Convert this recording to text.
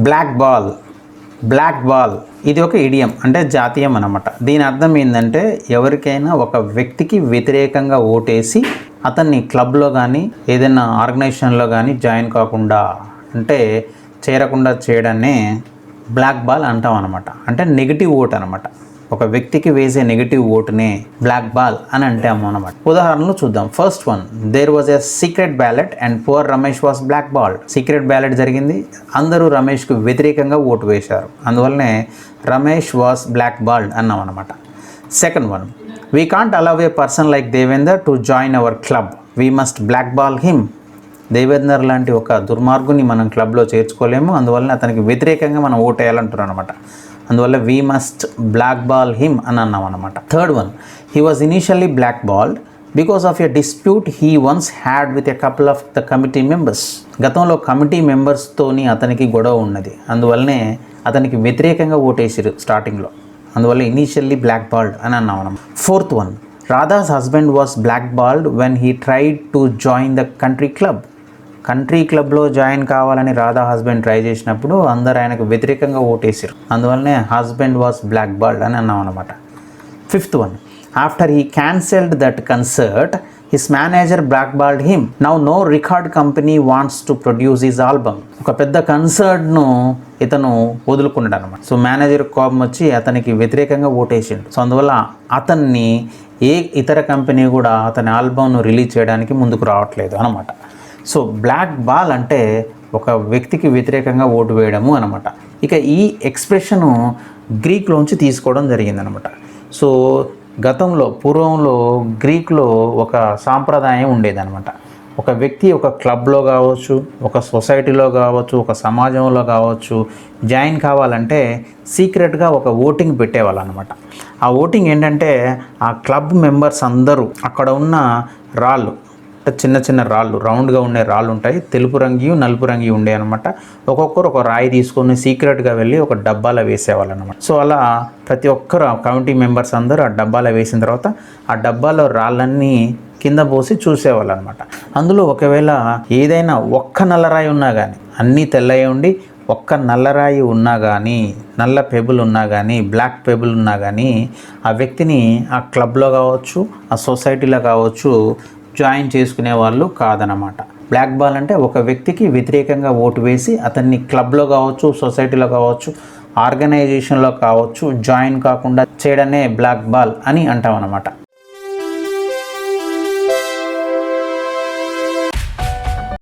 Black ball ఇది ఒక idiom అంటే జాతీయం అన్నమాట. దీని అర్థం ఏంటంటే ఎవరికైనా ఒక వ్యక్తికి వ్యతిరేకంగా ఓటేసి అతన్ని క్లబ్లో కానీ ఏదైనా ఆర్గనైజేషన్లో కానీ జాయిన్ కాకుండా అంటే చేరకుండా చేయడాన్నే బ్లాక్ బాల్ అంటాం అనమాట. అంటే నెగిటివ్ ఓట్ అనమాట. ఒక వ్యక్తికి వేసే నెగిటివ్ ఓటునే బ్లాక్ బాల్ అని అంటాము అనమాట. ఉదాహరణలు చూద్దాం. First one, there was a secret ballot and poor Ramesh was blackballed. Secret ballot జరిగింది, అందరూ రమేష్కు వ్యతిరేకంగా ఓటు వేశారు, అందువల్లనే రమేష్ వాస్ బ్లాక్ బాల్డ్ అన్నాం అనమాట. Second one, we can't allow a person like Devender to join our club, we must blackball him. Devender లాంటి ఒక దుర్మార్గుని మనం క్లబ్లో చేర్చుకోలేము, అందువల్ల అతనికి వ్యతిరేకంగా మనం ఓటు వేయాలంటున్నాం అనమాట. అందువల్ల we must blackball him అని అన్నాం అనమాట. Third one, he was initially blackballed because of a dispute he once had with a couple of the committee members. గతంలో కమిటీ మెంబర్స్తోని అతనికి గొడవ ఉన్నది, అందువల్లనే అతనికి వ్యతిరేకంగా ఓటేసారు స్టార్టింగ్లో, అందువల్ల ఇనీషియల్లీ బ్లాక్ బాల్డ్ అని అన్నాం అనమాట. Fourth one, Radha's husband was blackballed when he tried to join the country club. Country క్లబ్లో జాయిన్ కావాలని రాధా హస్బెండ్ ట్రై చేసినప్పుడు అందరు ఆయనకు వ్యతిరేకంగా ఓటేసారు, అందువల్లనే హస్బెండ్ వాస్ బ్లాక్ బాల్డ్ అని అన్నాం అనమాట. Fifth one, after he cancelled that concert his manager blackballed him. Now no record company wants to produce his album. ఒక పెద్ద కన్సర్ట్ను ఇతను వదులుకున్నాడు అనమాట. సో మేనేజర్ కోపం వచ్చి అతనికి వ్యతిరేకంగా ఓటేసిండు. సో అందువల్ల అతన్ని ఏ ఇతర కంపెనీ కూడా అతని ఆల్బమ్ను రిలీజ్ చేయడానికి ముందుకు రావట్లేదు అనమాట. సో బ్లాక్ బాల్ అంటే ఒక వ్యక్తికి వ్యతిరేకంగా ఓటు వేయడము అనమాట. ఇక ఈ ఎక్స్ప్రెషను గ్రీక్లోంచి తీసుకోవడం జరిగిందనమాట. సో గతంలో పూర్వంలో గ్రీక్లో ఒక సాంప్రదాయం ఉండేదన్నమాట. ఒక వ్యక్తి ఒక క్లబ్లో కావచ్చు, ఒక సొసైటీలో కావచ్చు, ఒక సమాజంలో కావచ్చు జాయిన్ కావాలంటే సీక్రెట్గా ఒక ఓటింగ్ పెట్టేవాళ్ళు అనమాట. ఆ ఓటింగ్ ఏంటంటే ఆ క్లబ్ మెంబర్స్ అందరూ అక్కడ ఉన్న రాళ్ళు, చిన్న చిన్న రాళ్ళు, రౌండ్గా ఉండే రాళ్ళు ఉంటాయి, తెలుపు రంగు నలుపు రంగు ఉండే అనమాట. ఒక్కొక్కరు ఒక రాయి తీసుకొని సీక్రెట్గా వెళ్ళి ఒక డబ్బాలో వేసేవాళ్ళు అనమాట. సో అలా ప్రతి ఒక్కరు కమిటీ మెంబర్స్ అందరూ ఆ డబ్బాలో వేసిన తర్వాత ఆ డబ్బాలో రాళ్ళన్నీ కింద పోసి చూసేవాళ్ళు అనమాట. అందులో ఒకవేళ ఏదైనా ఒక్క నల్లరాయి ఉన్నా కానీ, అన్నీ తెల్లయి ఉండి ఒక్క నల్లరాయి ఉన్నా కానీ, నల్ల పెబుల్ ఉన్నా కానీ, బ్లాక్ పెబుల్ ఉన్నా కానీ ఆ వ్యక్తిని ఆ క్లబ్లో కావచ్చు, ఆ సొసైటీలో కావచ్చు జాయిన్ చేసుకునే వాళ్ళు కాదనమాట. బ్లాక్ బాల్ అంటే ఒక వ్యక్తికి వ్యతిరేకంగా ఓటు వేసి అతన్ని క్లబ్లో కావచ్చు, సొసైటీలో కావచ్చు, ఆర్గనైజేషన్లో కావచ్చు జాయిన్ కాకుండా చేయడమే బ్లాక్ బాల్ అని అంటాం అన్నమాట.